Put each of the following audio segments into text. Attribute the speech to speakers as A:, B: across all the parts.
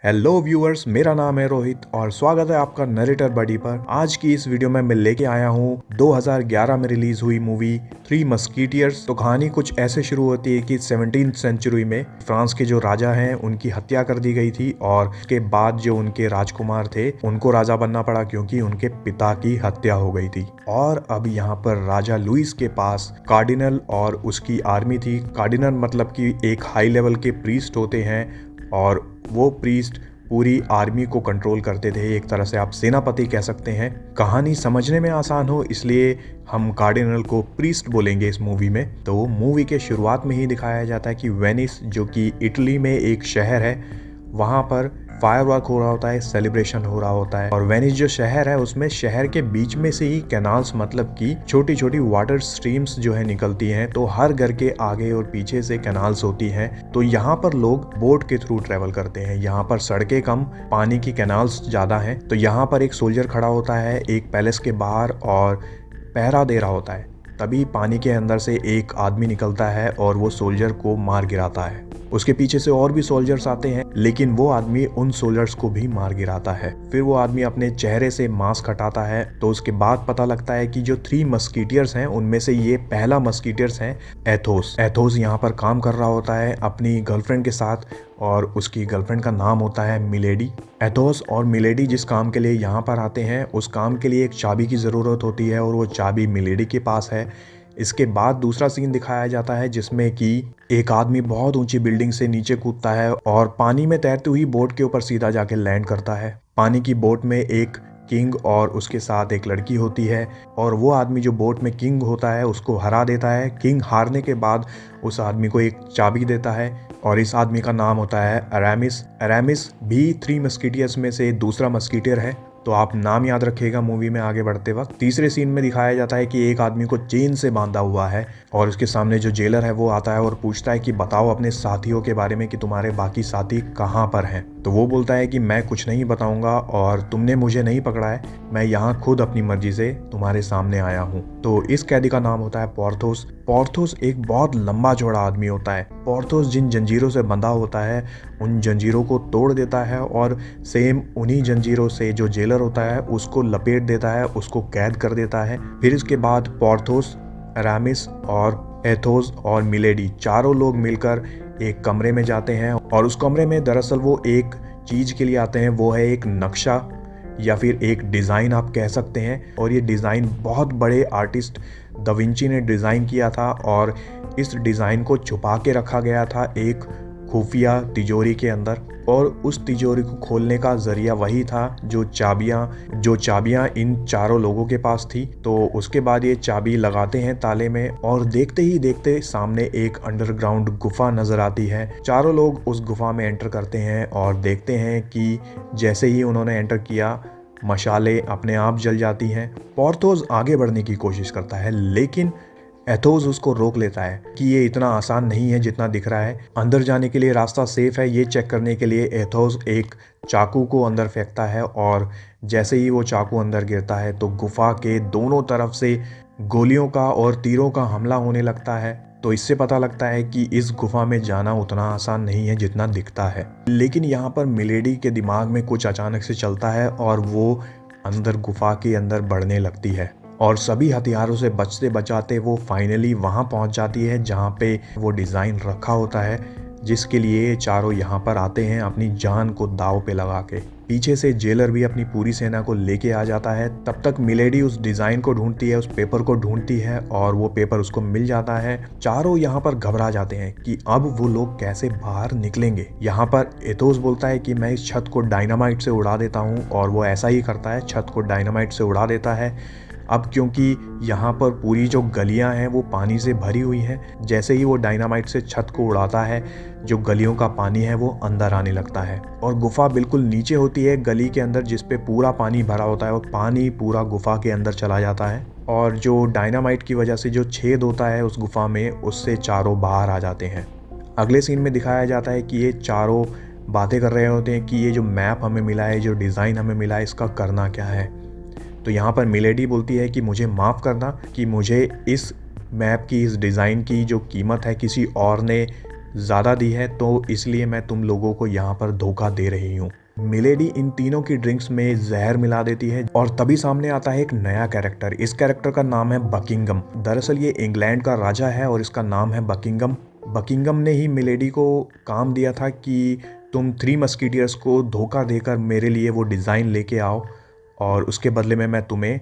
A: Hello viewers, मेरा नाम है रोहित और स्वागत है आपका नरेटर बडी पर। आज की इस वीडियो में मैं लेके आया हूँ 2011 में रिलीज हुई मूवी थ्री मस्कीटियर्स। तो कहानी कुछ ऐसे शुरू होती है कि 17th सेंचुरी में फ्रांस के जो राजा हैं उनकी हत्या कर दी गई थी और उसके बाद जो उनके राजकुमार थे उनको राजा बनना पड़ा क्योंकि उनके पिता की हत्या हो गई थी। और अब यहाँ पर राजा लुइस के पास कार्डिनल और उसकी आर्मी थी। कार्डिनल मतलब कि एक हाई लेवल के प्रीस्ट होते हैं और वो प्रीस्ट पूरी आर्मी को कंट्रोल करते थे। एक तरह से आप सेनापति कह सकते हैं। कहानी समझने में आसान हो इसलिए हम कार्डिनल को प्रीस्ट बोलेंगे इस मूवी में। तो मूवी के शुरुआत में ही दिखाया जाता है कि वेनिस जो कि इटली में एक शहर है, वहाँ पर फायरवर्क हो रहा होता है, सेलिब्रेशन हो रहा होता है। और वेनिस जो शहर है उसमें शहर के बीच में से ही कैनाल्स मतलब कि छोटी छोटी वाटर स्ट्रीम्स जो है निकलती हैं। तो हर घर के आगे और पीछे से कैनाल्स होती हैं। तो यहाँ पर लोग बोट के थ्रू ट्रेवल करते हैं। यहाँ पर सड़कें कम, पानी की कैनाल्स ज्यादा हैं। तो यहाँ पर एक सोल्जर खड़ा होता है एक पैलेस के बाहर और पहरा दे रहा होता है। तभी पानी के अंदर से एक आदमी निकलता है और वो सोल्जर को मार गिराता है। उसके पीछे से और भी सोल्जर्स आते हैं लेकिन वो आदमी उन सोल्जर्स को भी मार गिराता है। फिर वो आदमी अपने चेहरे से मास्क हटाता है। तो उसके बाद पता लगता है कि जो थ्री मस्कीटियर्स हैं उनमें से ये पहला मस्कीटियर्स हैं एथोस। एथोस यहाँ पर काम कर रहा होता है अपनी गर्लफ्रेंड के साथ और उसकी गर्लफ्रेंड का नाम होता है मिलेडी। एथोस और मिलेडी जिस काम के लिए यहाँ पर आते हैं उस काम के लिए एक चाबी की ज़रूरत होती है और वो चाबी मिलेडी के पास है। इसके बाद दूसरा सीन दिखाया जाता है जिसमें कि एक आदमी बहुत ऊंची बिल्डिंग से नीचे कूदता है और पानी में तैरती हुई बोट के ऊपर सीधा जाके लैंड करता है। पानी की बोट में एक किंग और उसके साथ एक लड़की होती है और वो आदमी जो बोट में किंग होता है उसको हरा देता है। किंग हारने के बाद उस आदमी को एक चाबी देता है और इस आदमी का नाम होता है अरामिस। अरामिस भी थ्री मस्कीटियर्स में से दूसरा मस्कीटियर है। तो आप नाम याद रखिएगा मूवी में आगे बढ़ते वक्त। तीसरे सीन में दिखाया जाता है कि एक आदमी को चेन से बांधा हुआ है और उसके सामने जो जेलर है वो आता है और पूछता है कि बताओ अपने साथियों के बारे में कि तुम्हारे बाकी साथी कहाँ पर हैं। तो वो बोलता है कि मैं कुछ नहीं बताऊंगा और तुमने मुझे नहीं पकड़ा है, मैं यहाँ खुद अपनी मर्जी से तुम्हारे सामने आया हूँ। तो इस कैदी का नाम होता है पोर्थोस। पोर्थोस एक बहुत लंबा चौड़ा आदमी होता है। पोर्थोस जिन जंजीरों से बंधा होता है उन जंजीरों को तोड़ देता है और सेम उन्हीं जंजीरों से जो जेलर होता है उसको लपेट देता है, उसको कैद कर देता है। फिर इसके बाद पोर्थोस, अरामिस और एथोस और मिलेडी चारों लोग मिलकर एक कमरे में जाते हैं और उस कमरे में दरअसल वो एक चीज के लिए आते हैं, वो है एक नक्शा या फिर एक डिज़ाइन आप कह सकते हैं। और ये डिज़ाइन बहुत बड़े आर्टिस्ट दा विंची ने डिज़ाइन किया था और इस डिज़ाइन को छुपा के रखा गया था एक खुफिया तिजोरी के अंदर। और उस तिजोरी को खोलने का जरिया वही था जो चाबियां इन चारों लोगों के पास थी। तो उसके बाद ये चाबी लगाते हैं ताले में और देखते ही देखते सामने एक अंडरग्राउंड गुफा नजर आती है। चारों लोग उस गुफा में एंटर करते हैं और देखते हैं कि जैसे ही उन्होंने एंटर किया मशाले अपने आप जल जाती हैं। पोर्थोस आगे बढ़ने की कोशिश करता है लेकिन एथोस उसको रोक लेता है कि ये इतना आसान नहीं है जितना दिख रहा है। अंदर जाने के लिए रास्ता सेफ है ये चेक करने के लिए एथोस एक चाकू को अंदर फेंकता है और जैसे ही वो चाकू अंदर गिरता है तो गुफा के दोनों तरफ से गोलियों का और तीरों का हमला होने लगता है। तो इससे पता लगता है कि इस गुफा में जाना उतना आसान नहीं है जितना दिखता है। लेकिन यहाँ पर मिलेडी के दिमाग में कुछ अचानक से चलता है और वो अंदर गुफा के अंदर बढ़ने लगती है और सभी हथियारों से बचते बचाते वो फाइनली वहाँ पहुँच जाती है जहाँ पे वो डिज़ाइन रखा होता है जिसके लिए चारों यहाँ पर आते हैं अपनी जान को दाव पे लगा के। पीछे से जेलर भी अपनी पूरी सेना को लेके आ जाता है। तब तक मिलेडी उस डिज़ाइन को ढूंढती है, उस पेपर को ढूंढती है और वो पेपर उसको मिल जाता है। चारों यहाँ पर घबरा जाते हैं कि अब वो लोग कैसे बाहर निकलेंगे। यहाँ पर एथोस बोलता है कि मैं इस छत को डायनामाइट से उड़ा देता हूँ और वो ऐसा ही करता है, छत को डायनामाइट से उड़ा देता है। अब क्योंकि यहाँ पर पूरी जो गलियाँ हैं वो पानी से भरी हुई हैं, जैसे ही वो डायनामाइट से छत को उड़ाता है जो गलियों का पानी है वो अंदर आने लगता है और गुफा बिल्कुल नीचे होती है गली के अंदर जिस पे पूरा पानी भरा होता है और पानी पूरा गुफा के अंदर चला जाता है और जो डायनामाइट की वजह से जो छेद होता है उस गुफा में उससे चारों बाहर आ जाते हैं। अगले सीन में दिखाया जाता है कि ये चारों बातें कर रहे होते हैं कि ये जो मैप हमें मिला है, जो डिज़ाइन हमें मिला है, इसका करना क्या है। तो यहाँ पर मिलेडी बोलती है कि मुझे माफ़ करना कि मुझे इस मैप की, इस डिज़ाइन की जो कीमत है किसी और ने ज़्यादा दी है, तो इसलिए मैं तुम लोगों को यहाँ पर धोखा दे रही हूँ। मिलेडी इन तीनों की ड्रिंक्स में जहर मिला देती है और तभी सामने आता है एक नया कैरेक्टर। इस कैरेक्टर का नाम है बकिंगम। दरअसल ये इंग्लैंड का राजा है और इसका नाम है बकिंगम। बकिंगम ने ही मिलेडी को काम दिया था कि तुम थ्री मस्कीटियर्स को धोखा देकर मेरे लिए वो डिज़ाइन लेके आओ और उसके बदले में मैं तुम्हें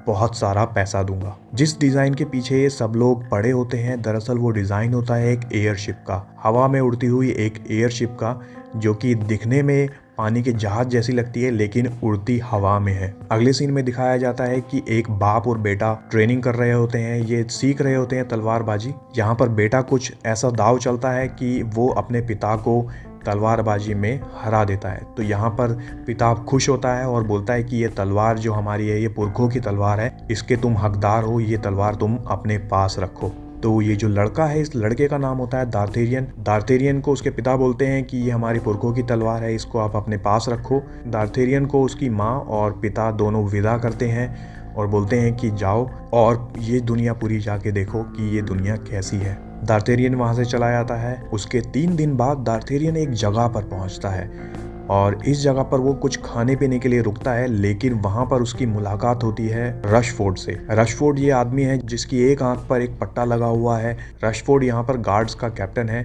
A: बहुत सारा पैसा दूंगा। जिस डिज़ाइन के पीछे ये सब लोग पड़े होते हैं, दरअसल वो डिज़ाइन होता है एक एयरशिप का, हवा में उड़ती हुई एक एयरशिप का, जो कि दिखने में पानी के जहाज जैसी लगती है लेकिन उड़ती हवा में है। अगले सीन में दिखाया जाता है कि एक बाप और बेटा ट्रेनिंग कर रहे होते हैं, ये सीख रहे होते हैं तलवारबाजी। यहाँ पर बेटा कुछ ऐसा दाव चलता है कि वो अपने पिता को तलवारबाजी में हरा देता है। तो यहाँ पर पिता खुश होता है और बोलता है कि ये तलवार जो हमारी है, ये पुरखों की तलवार है, इसके तुम हकदार हो, ये तलवार तुम अपने पास रखो। तो ये जो लड़का है, इस लड़के का नाम होता है दार्थेरियन। दार्थेरियन को उसके पिता बोलते हैं कि ये हमारी पुरखों की तलवार है, इसको आप अपने पास रखो। दार्थेरियन को उसकी माँ और पिता दोनों विदा करते हैं और बोलते हैं कि जाओ और ये दुनिया पूरी जाके देखो कि ये दुनिया कैसी है। दार्थेरियन वहाँ से चला जाता है। उसके 3 दिन बाद दार्थेरियन एक जगह पर पहुँचता है और इस जगह पर वो कुछ खाने पीने के लिए रुकता है, लेकिन वहाँ पर उसकी मुलाकात होती है रशफोर्ड से। रशफोर्ड ये आदमी है जिसकी एक आंख पर एक पट्टा लगा हुआ है। रशफोर्ड यहाँ पर गार्ड्स का कैप्टन है।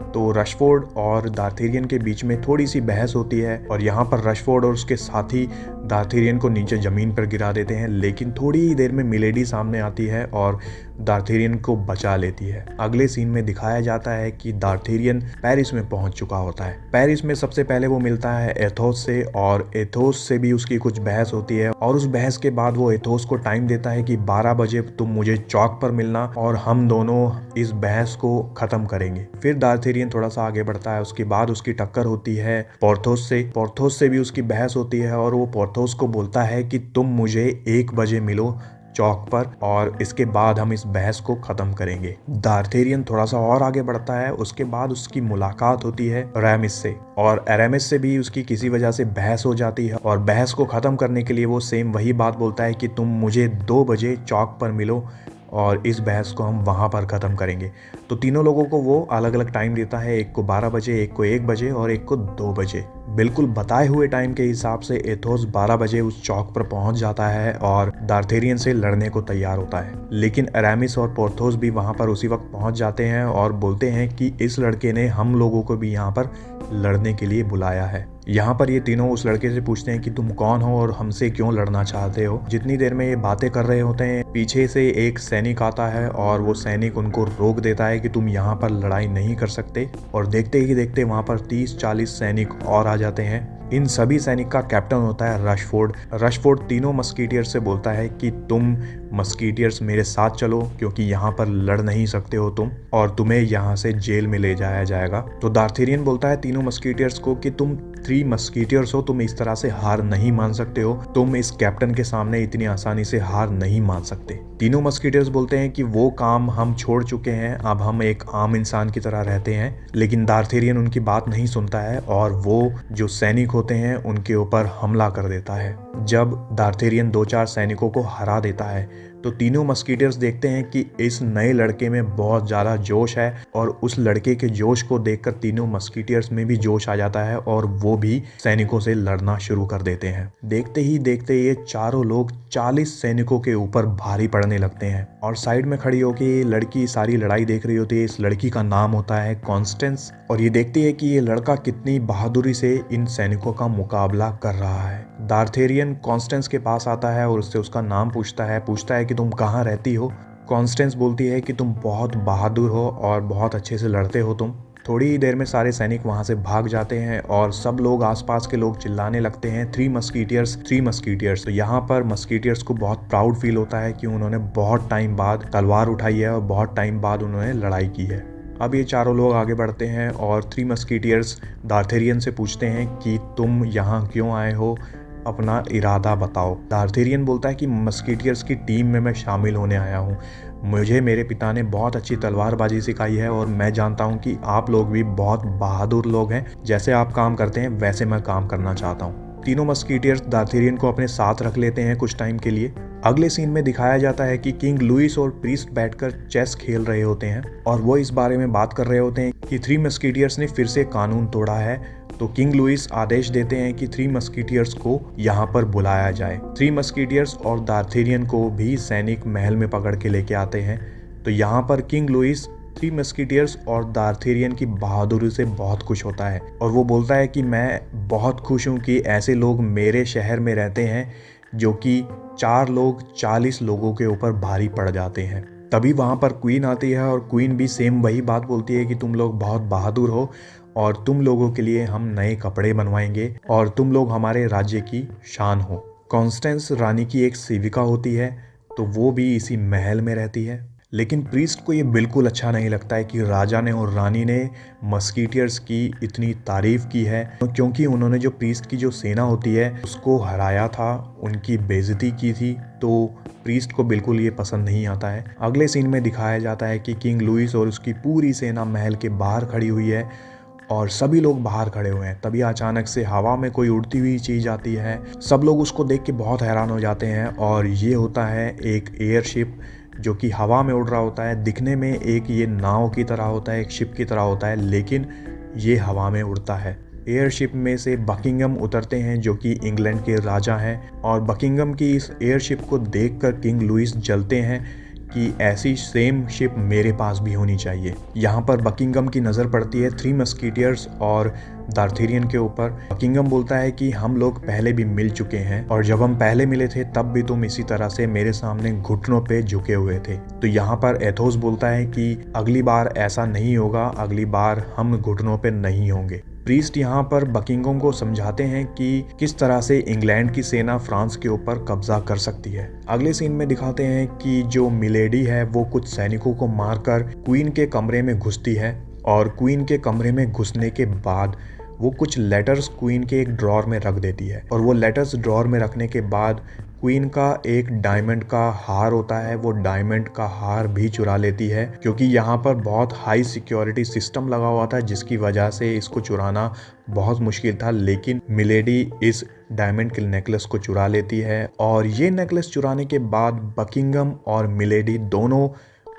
A: तो रशफोर्ड और दार्थेरियन के बीच में थोड़ी सी बहस होती है और यहाँ पर रशफोर्ड और उसके साथी दार्थेरियन को नीचे ज़मीन पर गिरा देते हैं, लेकिन थोड़ी ही देर में मिलेडी सामने आती है और दार्थेरियन को बचा लेती है। अगले सीन में दिखाया जाता है कि दार्थेरियन पेरिस में पहुंच चुका होता है। पेरिस में सबसे पहले वो मिलता है एथोस से और एथोस से भी उसकी कुछ बहस होती है और उस बहस के बाद वो एथोस को टाइम देता है कि 12 बजे तुम मुझे चौक पर मिलना और हम दोनों इस बहस को खत्म करेंगे। फिर दार्थेरियन थोड़ा सा आगे बढ़ता है। उसके बाद उसकी टक्कर होती है पोर्थोस से। पोर्थोस से भी उसकी बहस होती है और वो पोर्थोस को बोलता है कि तुम मुझे 1 बजे मिलो चौक पर और इसके बाद हम इस बहस को खत्म करेंगे। दार्थेरियन थोड़ा सा और आगे बढ़ता है। उसके बाद उसकी मुलाकात होती है अरामिस से और अरामिस से भी उसकी किसी वजह से बहस हो जाती है और बहस को खत्म करने के लिए वो सेम वही बात बोलता है कि तुम मुझे 2 बजे चौक पर मिलो और इस बहस को हम वहाँ पर ख़त्म करेंगे। तो तीनों लोगों को वो अलग अलग टाइम देता है, एक को 12 बजे, एक को 1 बजे और एक को 2 बजे। बिल्कुल बताए हुए टाइम के हिसाब से एथोस 12 बजे उस चौक पर पहुंच जाता है और दार्थेरियन से लड़ने को तैयार होता है। लेकिन अरामिस और पोर्थोस भी वहां पर उसी वक्त पहुंच जाते हैं और बोलते हैं कि इस लड़के ने हम लोगों को भी यहाँ पर लड़ने के लिए बुलाया है। यहाँ पर ये तीनों उस लड़के से पूछते हैं कि तुम कौन हो और हमसे क्यों लड़ना चाहते हो। जितनी देर में ये बातें कर रहे होते हैं, पीछे से एक सैनिक आता है और वो सैनिक उनको रोक देता है कि तुम यहाँ पर लड़ाई नहीं कर सकते। और देखते ही देखते वहाँ पर 30-40 सैनिक और आ जाते हैं। इन सभी सैनिक का कैप्टन होता है रशफोर्ड। रशफोर्ड तीनों मस्कीटियर्स से बोलता है कि तुम मस्कीटियर्स मेरे साथ चलो क्योंकि यहाँ पर लड़ नहीं सकते हो तुम और तुम्हें यहाँ से जेल में ले जाया जाएगा। तो दार्थेरियन बोलता है तीनों मस्कीटियर्स को कि तुम 3 मस्कीटियर्स हो, तुम इस तरह से हार नहीं मान सकते हो, तुम इस कैप्टन के सामने इतनी आसानी से हार नहीं मान सकते। तीनों मस्कीटियर्स बोलते हैं कि वो काम हम छोड़ चुके हैं, अब हम एक आम इंसान की तरह रहते हैं। लेकिन दार्थेरियन उनकी बात नहीं सुनता है और वो जो सैनिक होते हैं उनके ऊपर हमला कर देता है। जब दार्थेरियन 2-4 सैनिकों को हरा देता है तो तीनों मस्कीटियर्स देखते हैं कि इस नए लड़के में बहुत ज़्यादा जोश है और उस लड़के के जोश को देखकर तीनों मस्कीटियर्स में भी जोश आ जाता है और वो भी सैनिकों से लड़ना शुरू कर देते हैं। देखते ही देखते ये चारों लोग 40 सैनिकों के ऊपर भारी पड़ने लगते हैं और साइड में खड़ी होकर ये लड़की सारी लड़ाई देख रही होती है। इस लड़की का नाम होता है कॉन्स्टेंस और ये देखती है कि ये लड़का कितनी बहादुरी से इन सैनिकों का मुकाबला कर रहा है। दार्थेरियन कॉन्स्टेंस के पास आता है और उससे उसका नाम पूछता है कि तुम कहाँ रहती हो। कॉन्स्टेंस बोलती है कि तुम बहुत बहादुर हो और बहुत अच्छे से लड़ते हो तुम। थोड़ी ही देर में सारे सैनिक वहां से भाग जाते हैं और सब लोग आसपास के लोग चिल्लाने लगते हैं 3 मस्कीटियर्स 3 मस्कीटियर्स। तो यहाँ पर मस्कीटियर्स को बहुत प्राउड फील होता है कि उन्होंने बहुत टाइम बाद तलवार उठाई है और बहुत टाइम बाद उन्होंने लड़ाई की है। अब ये चारों लोग आगे बढ़ते हैं और 3 मस्कीटियर्स दार्थेरियन से पूछते हैं कि तुम यहाँ क्यों आए हो, अपना इरादा बताओ। दार्थेरियन बोलता है कि मस्कीटियर्स की टीम में मैं शामिल होने आया हूँ। मुझे मेरे पिता ने बहुत अच्छी तलवारबाजी सिखाई है और मैं जानता हूँ कि आप लोग भी बहुत बहादुर लोग हैं, जैसे आप काम करते हैं वैसे मैं काम करना चाहता हूँ। तीनों मस्कीटियर्स दार्थेरियन को अपने साथ रख लेते हैं कुछ टाइम के लिए अगले सीन में दिखाया जाता है कि किंग लुइस और प्रीस्ट बैठकर चेस खेल रहे होते हैं और वो इस बारे में बात कर रहे होते हैं कि थ्री मस्कीटियर्स ने फिर से कानून तोड़ा है। तो किंग लुइस आदेश देते हैं कि थ्री मस्कीटियर्स को यहाँ पर बुलाया जाए। थ्री मस्कीटियर्स और दार्थेरियन को भी सैनिक महल में पकड़ के लेके आते हैं। तो यहाँ पर किंग लुइस थ्री मस्कीटियर्स और दार्थेरियन की बहादुरी से बहुत खुश होता है और वो बोलता है कि मैं बहुत खुश हूँ कि ऐसे लोग मेरे शहर में रहते हैं जो कि 4 लोग 40 लोगों के ऊपर भारी पड़ जाते हैं। तभी वहाँ पर क्वीन आती है और क्वीन भी सेम वही बात बोलती है कि तुम लोग बहुत बहादुर हो और तुम लोगों के लिए हम नए कपड़े बनवाएंगे और तुम लोग हमारे राज्य की शान हो। कॉन्स्टेंस रानी की एक सेविका होती है, तो वो भी इसी महल में रहती है। लेकिन प्रीस्ट को ये बिल्कुल अच्छा नहीं लगता है कि राजा ने और रानी ने मस्कीटियर्स की इतनी तारीफ की है, क्योंकि उन्होंने जो प्रीस्ट की जो सेना होती है उसको हराया था, उनकी बेइज्जती की थी। तो प्रीस्ट को बिल्कुल ये पसंद नहीं आता है। अगले सीन में दिखाया जाता है कि किंग लुइस और उसकी पूरी सेना महल के बाहर खड़ी हुई है और सभी लोग बाहर खड़े हुए हैं। तभी अचानक से हवा में कोई उड़ती हुई चीज आती है। सब लोग उसको देख के बहुत हैरान हो जाते हैं और ये होता है एक एयरशिप जो कि हवा में उड़ रहा होता है। दिखने में एक ये नाव की तरह होता है, एक शिप की तरह होता है, लेकिन ये हवा में उड़ता है। एयरशिप में से बकिंगम उतरते हैं जो कि इंग्लैंड के राजा हैं और बकिंगम की इस एयरशिप को देखकर किंग लुइस जलते हैं कि ऐसी सेम शिप मेरे पास भी होनी चाहिए। यहाँ पर बकिंगम की नज़र पड़ती है थ्री मस्कीटियर्स और दार्थेरियन के ऊपर। बकिंगम बोलता है कि हम लोग पहले भी मिल चुके हैं और जब हम पहले मिले थे तब भी तुम इसी तरह से मेरे सामने घुटनों पे झुके हुए थे। तो यहाँ पर एथोस बोलता है कि अगली बार ऐसा नहीं होगा, अगली बार हम घुटनों पे नहीं होंगे। प्रीस्ट यहाँ पर बकिंगम को समझाते हैं कि किस तरह से इंग्लैंड की सेना फ्रांस के ऊपर कब्जा कर सकती है। अगले सीन में दिखाते हैं कि जो मिलेडी है वो कुछ सैनिकों को मारकर क्वीन के कमरे में घुसती है और क्वीन के कमरे में घुसने के बाद वो कुछ लेटर्स क्वीन के एक ड्रॉर में रख देती है और वो लेटर्स ड्रॉर में रखने के बाद क्वीन का एक डायमंड का हार होता है, वो डायमंड का हार भी चुरा लेती है, क्योंकि यहाँ पर बहुत हाई सिक्योरिटी सिस्टम लगा हुआ था जिसकी वजह से इसको चुराना बहुत मुश्किल था। लेकिन मिलेडी इस डायमंड के नेकलेस को चुरा लेती है और ये नेकलेस चुराने के बाद बकिंगम और मिलेडी दोनों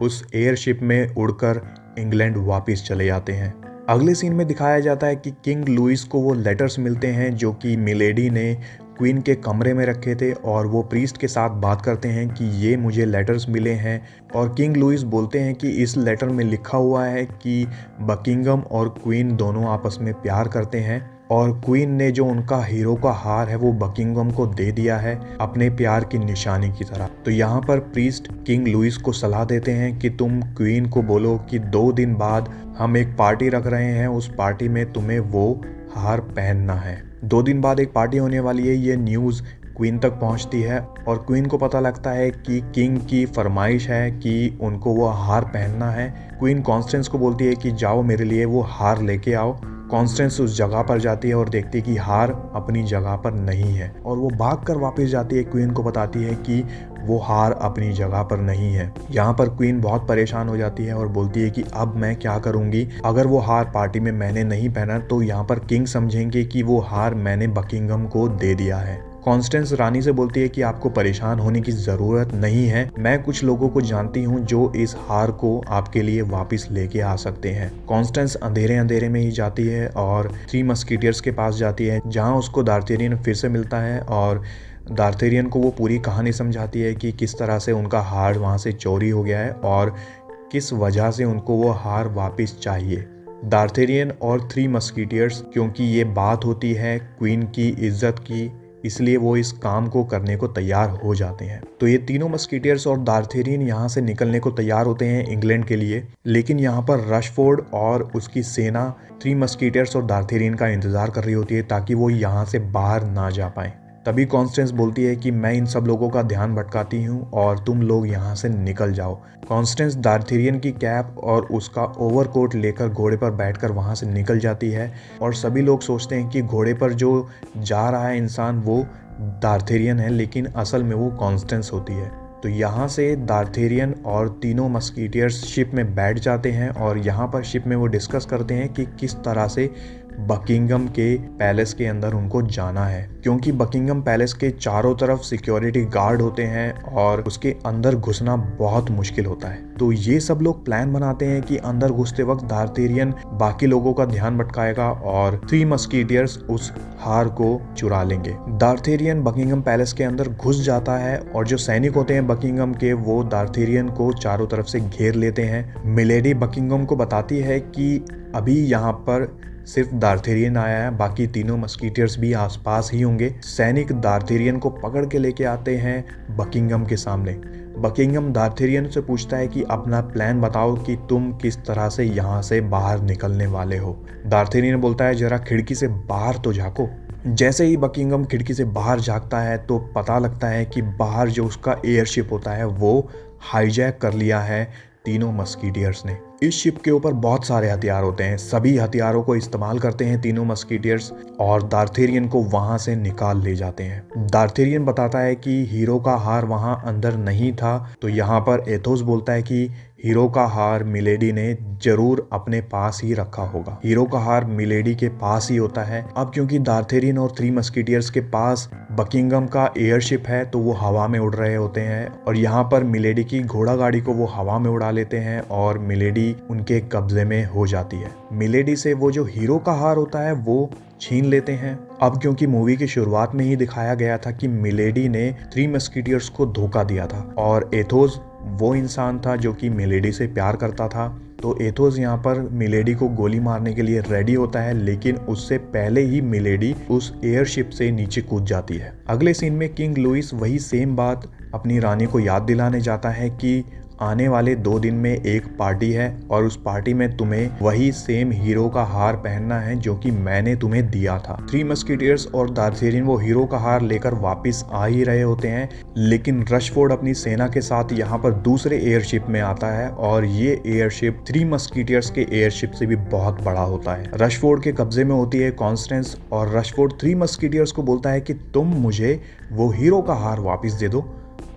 A: उस एयरशिप में उड़कर इंग्लैंड वापस चले जाते हैं। अगले सीन में दिखाया जाता है कि किंग लुइस को वो लेटर्स मिलते हैं जो कि मिलेडी ने क्वीन के कमरे में रखे थे और वो प्रीस्ट के साथ बात करते हैं कि ये मुझे लेटर्स मिले हैं और किंग लुइस बोलते हैं कि इस लेटर में लिखा हुआ है कि बकिंगम और क्वीन दोनों आपस में प्यार करते हैं और क्वीन ने जो उनका हीरो का हार है वो बकिंगम को दे दिया है अपने प्यार की निशानी की तरह। तो यहाँ पर प्रीस्ट किंग लुइस को सलाह देते हैं कि तुम क्वीन को बोलो कि 2 दिन बाद हम एक पार्टी रख रहे हैं, उस पार्टी में तुम्हें वो हार पहनना है। 2 दिन बाद एक पार्टी होने वाली है। ये न्यूज़ क्वीन तक पहुंचती है और क्वीन को पता लगता है कि किंग की फरमाइश है कि उनको वो हार पहनना है। क्वीन कॉन्स्टेंस को बोलती है कि जाओ मेरे लिए वो हार लेके आओ। कॉन्स्टेंस उस जगह पर जाती है और देखती है कि हार अपनी जगह पर नहीं है और वो भागकर वापस जाती है। क्वीन को बताती है कि वो हार अपनी जगह पर नहीं है। यहाँ पर क्वीन बहुत परेशान हो जाती है और बोलती है कि अब मैं क्या करूँगी, अगर वो हार पार्टी में मैंने नहीं पहना तो यहाँ पर किंग समझेंगे कि वो हार मैंने बकिंगम को दे दिया है। कॉन्स्टेंस रानी से बोलती है कि आपको परेशान होने की ज़रूरत नहीं है, मैं कुछ लोगों को जानती हूँ जो इस हार को आपके लिए वापस लेके आ सकते हैं। कॉन्स्टेंस अंधेरे अंधेरे में ही जाती है और थ्री मस्कीटियर्स के पास जाती है जहाँ उसको दार्थेरियन फिर से मिलता है और दार्थेरियन को वो पूरी कहानी समझाती है कि किस तरह से उनका हार वहाँ से चोरी हो गया है और किस वजह से उनको वो हार वापस चाहिए। दार्थेरियन और थ्री मस्कीटियर्स, क्योंकि ये बात होती है क्वीन की इज्जत की, इसलिए वो इस काम को करने को तैयार हो जाते हैं। तो ये तीनों मस्कीटियर्स और दार्थेरियन यहाँ से निकलने को तैयार होते हैं इंग्लैंड के लिए। लेकिन यहाँ पर रशफोर्ड और उसकी सेना थ्री मस्कीटियर्स और दार्थेरियन का इंतजार कर रही होती है ताकि वो यहाँ से बाहर ना जा पाए। तभी कॉन्स्टेंस बोलती है कि मैं इन सब लोगों का ध्यान भटकाती हूँ और तुम लोग यहाँ से निकल जाओ। कॉन्स्टेंस दार्थेरियन की कैप और उसका ओवरकोट लेकर घोड़े पर बैठकर वहाँ से निकल जाती है और सभी लोग सोचते हैं कि घोड़े पर जो जा रहा है इंसान वो दार्थेरियन है, लेकिन असल में वो कॉन्स्टेंस होती है। तो यहाँ से दार्थेरियन और तीनों मस्कीटियर्स शिप में बैठ जाते हैं और यहाँ पर शिप में वो डिस्कस करते हैं कि किस तरह से बकिंगम के पैलेस के अंदर उनको जाना है, क्योंकि बकिंगम पैलेस के चारों तरफ सिक्योरिटी गार्ड होते हैं और उसके अंदर घुसना बहुत मुश्किल होता है। तो ये सब लोग प्लान बनाते हैं कि अंदर घुसते वक्त डार्थेरियन बाकी लोगों का ध्यान भटकाएगा और थ्री मस्कीटियर्स उस हार को चुरा लेंगे। डार्थेरियन बकिंगम पैलेस के अंदर घुस जाता है और जो सैनिक होते हैं बकिंगम के वो डार्थेरियन को चारों तरफ से घेर लेते हैं। मिलेडी बकिंगम को बताती है कि अभी यहाँ पर सिर्फ डार्थेरियन आया है, बाकी तीनों मस्कीटियर्स भी आसपास ही होंगे। सैनिक डार्थेरियन को पकड़ के लेके आते हैं बकिंगम के सामने। बकिंगम डार्थेरियन से पूछता है कि अपना प्लान बताओ कि तुम किस तरह से यहाँ से बाहर निकलने वाले हो। डार्थेरियन बोलता है जरा खिड़की से बाहर तो झाँको। जैसे ही बकिंगम खिड़की से बाहर झाँकता है तो पता लगता है कि बाहर जो उसका एयरशिप होता है वो हाईजैक कर लिया है तीनों मस्कीटियर्स ने। इस शिप के ऊपर बहुत सारे हथियार होते हैं, सभी हथियारों को इस्तेमाल करते हैं तीनों मस्कीटियर्स और डार्थेरियन को वहां से निकाल ले जाते हैं। डार्थेरियन बताता है कि हीरो का हार वहां अंदर नहीं था, तो यहाँ पर एथोस बोलता है कि हीरो का हार मिलेडी ने जरूर अपने पास ही रखा होगा। हीरो का हार मिलेडी के पास ही होता है। अब क्योंकि डार्थेरियन और थ्री मस्कीटियर्स के पास बकिंगम का एयरशिप है तो वो हवा में उड़ रहे होते हैं और यहाँ पर मिलेडी की घोड़ा गाड़ी को वो हवा में उड़ा लेते हैं और मिलेडी उनके कब्जे में हो जाती है। मिलेडी से वो जो हीरो का हार होता है वो छीन लेते हैं। अब क्योंकि मूवी की शुरुआत में ही दिखाया गया था कि मिलेडी ने थ्री मस्कीटियर्स को धोखा दिया था और एथोस वो इंसान था जो कि मिलेडी से प्यार करता था, तो एथोस यहाँ पर मिलेडी को गोली मारने के लिए रेडी होता है, लेकिन उससे पहले ही मिलेडी उस एयरशिप से नीचे कूद जाती है। अगले सीन में किंग लुइस वही सेम बात अपनी रानी को याद दिलाने जाता है कि आने वाले 2 दिन में एक पार्टी है और उस पार्टी में तुम्हें वही सेम हीरो का हार पहनना है जो कि मैंने तुम्हें दिया था। थ्री मस्कीटियर्स और डार्थेरियन वो हीरो का हार लेकर वापस आ ही रहे होते हैं, लेकिन रशफोर्ड अपनी सेना के साथ यहाँ पर दूसरे एयरशिप में आता है और ये एयरशिप थ्री मस्कीटियर्स के एयरशिप से भी बहुत बड़ा होता है। रशफोर्ड के कब्जे में होती है कॉन्स्टेंस और रशफोर्ड थ्री मस्कीटियर्स को बोलता है कि तुम मुझे वो हीरो का हार वापस दे दो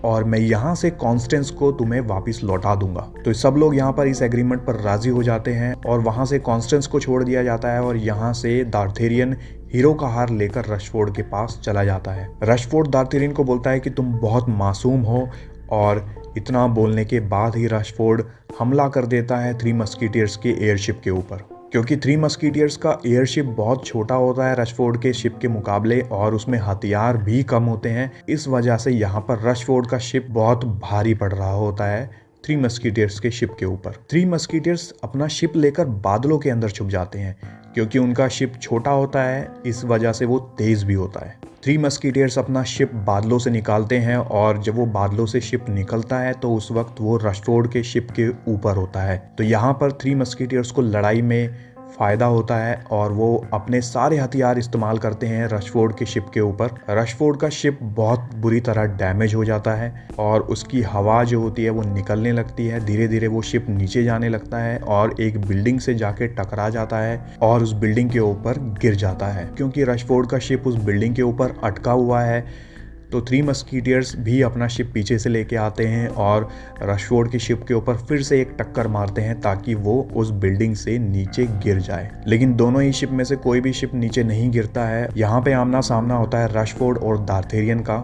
A: और मैं यहाँ से कॉन्स्टेंस को तुम्हें वापस लौटा दूंगा। तो सब लोग यहाँ पर इस एग्रीमेंट पर राजी हो जाते हैं और वहाँ से कॉन्स्टेंस को छोड़ दिया जाता है और यहाँ से डार्थेरियन हीरो का हार लेकर रशफोर्ड के पास चला जाता है। रशफोर्ड डार्थेरियन को बोलता है कि तुम बहुत मासूम हो और इतना बोलने के बाद ही रशफोर्ड हमला कर देता है थ्री मस्कीटियर्स के एयरशिप के ऊपर। क्योंकि थ्री मस्कीटियर्स का एयरशिप बहुत छोटा होता है रशफोर्ड के शिप के मुकाबले और उसमें हथियार भी कम होते हैं, इस वजह से यहाँ पर रशफोर्ड का शिप बहुत भारी पड़ रहा होता है थ्री मस्कीटियर्स के शिप के ऊपर। थ्री मस्कीटियर्स अपना शिप लेकर बादलों के अंदर छुप जाते हैं, क्योंकि उनका शिप छोटा होता है इस वजह से वो तेज भी होता है। थ्री मस्कीटियर्स अपना शिप बादलों से निकालते हैं और जब वो बादलों से शिप निकलता है तो उस वक्त वो रशफोर्ड के शिप के ऊपर होता है। तो यहाँ पर थ्री मस्कीटियर्स को लड़ाई में फ़ायदा होता है और वो अपने सारे हथियार इस्तेमाल करते हैं रशफोर्ड के शिप के ऊपर। रशफोर्ड का शिप बहुत बुरी तरह डैमेज हो जाता है और उसकी हवा जो होती है वो निकलने लगती है। धीरे धीरे वो शिप नीचे जाने लगता है और एक बिल्डिंग से जाके टकरा जाता है और उस बिल्डिंग के ऊपर गिर जाता है। क्योंकि रशफोर्ड का शिप उस बिल्डिंग के ऊपर अटका हुआ है तो थ्री मस्कीटियर्स भी अपना शिप पीछे से लेके आते हैं और रशफोर्ड की शिप के ऊपर फिर से एक टक्कर मारते हैं ताकि वो उस बिल्डिंग से नीचे गिर जाए। लेकिन दोनों ही शिप में से कोई भी शिप नीचे नहीं गिरता है। यहाँ पे आमना सामना होता है रशफोर्ड और डार्थेरियन का।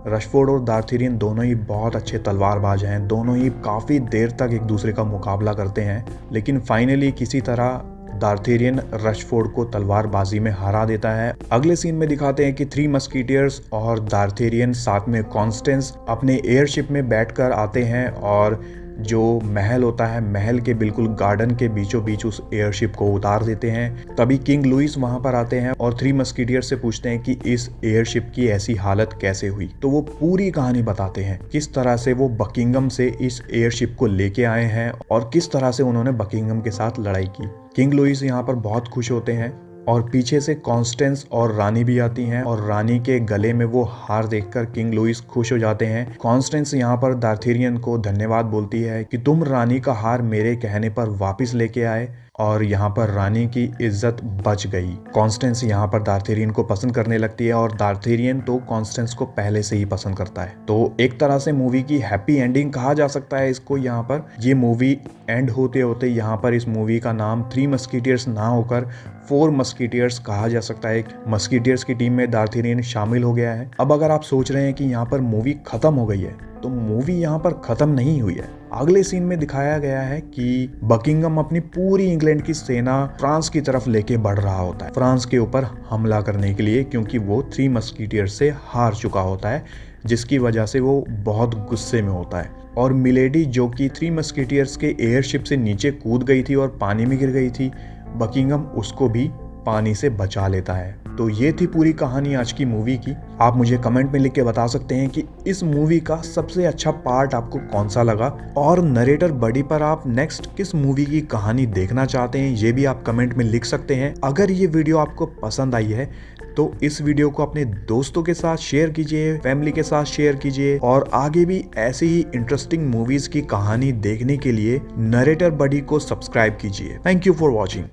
A: रशफोर्ड और डार्थेरियन दोनों ही बहुत अच्छे तलवारबाज हैं, दोनों ही काफ़ी देर तक एक दूसरे का मुकाबला करते हैं, लेकिन फाइनली किसी तरह डार्थेरियन रशफोर्ड को तलवारबाजी में हरा देता है। अगले सीन में दिखाते हैं कि थ्री मस्कीटियर्स और डार्थेरियन साथ में कॉन्स्टेंस अपने एयरशिप में बैठकर आते हैं और जो महल होता है महल के बिल्कुल गार्डन के बीचों बीच उस एयरशिप को उतार देते हैं। तभी किंग लुइस वहां पर आते हैं और थ्री मस्कीटियर्स से पूछते हैं कि इस एयरशिप की ऐसी हालत कैसे हुई। तो वो पूरी कहानी बताते हैं किस तरह से वो बकिंगम से इस एयरशिप को लेके आए हैं और किस तरह से उन्होंने बकिंगम के साथ लड़ाई की। किंग लुइस यहाँ पर बहुत खुश होते हैं और पीछे से कॉन्स्टेंस और रानी भी आती हैं और रानी के गले में वो हार देखकर किंग लुइस खुश हो जाते हैं। कॉन्स्टेंस यहाँ पर डार्थेरियन को धन्यवाद बोलती है कि तुम रानी का हार मेरे कहने पर वापस लेके आए और यहाँ पर रानी की इज्जत बच गई। कॉन्स्टेंस यहाँ पर डार्थेरियन को पसंद करने लगती है और डार्थेरियन तो कॉन्स्टेंस को पहले से ही पसंद करता है। तो एक तरह से मूवी की हैप्पी एंडिंग कहा जा सकता है इसको। यहाँ पर ये मूवी एंड होते होते यहाँ पर इस मूवी का नाम थ्री मस्कीटियर्स ना होकर फोर मस्कीटियर्स कहा जा सकता है। मस्कीटियर्स की टीम में डार्थेरियन शामिल हो गया है। अब अगर आप सोच रहे हैं कि यहाँ पर मूवी खत्म हो गई है, तो मूवी यहाँ पर खत्म नहीं हुई है। अगले सीन में दिखाया गया है कि बकिंगम अपनी पूरी इंग्लैंड की सेना फ्रांस की तरफ लेके बढ़ रहा होता है, फ्रांस के ऊपर हमला करने के लिए, क्योंकि वो थ्री मस्कीटियर्स से हार चुका होता है, जिसकी वजह से वो बहुत गुस्से में होता है। और मिलेडी जो कि थ्री मस्कीटियर्स के एयरशिप से नीचे कूद गई थी और पानी में गिर गई थी, बकिंगम उसको भी पानी से बचा लेता है। तो ये थी पूरी कहानी आज की मूवी की। आप मुझे कमेंट में लिख के बता सकते हैं कि इस मूवी का सबसे अच्छा पार्ट आपको कौन सा लगा, और नरेटर बडी पर आप नेक्स्ट किस मूवी की कहानी देखना चाहते हैं, ये भी आप कमेंट में लिख सकते हैं। अगर ये वीडियो आपको पसंद आई है तो इस वीडियो को अपने दोस्तों के साथ शेयर कीजिए, फैमिली के साथ शेयर कीजिए, और आगे भी ऐसी ही इंटरेस्टिंग मूवीज की कहानी देखने के लिए नरेटर बडी को सब्सक्राइब कीजिए। Thank you for watching.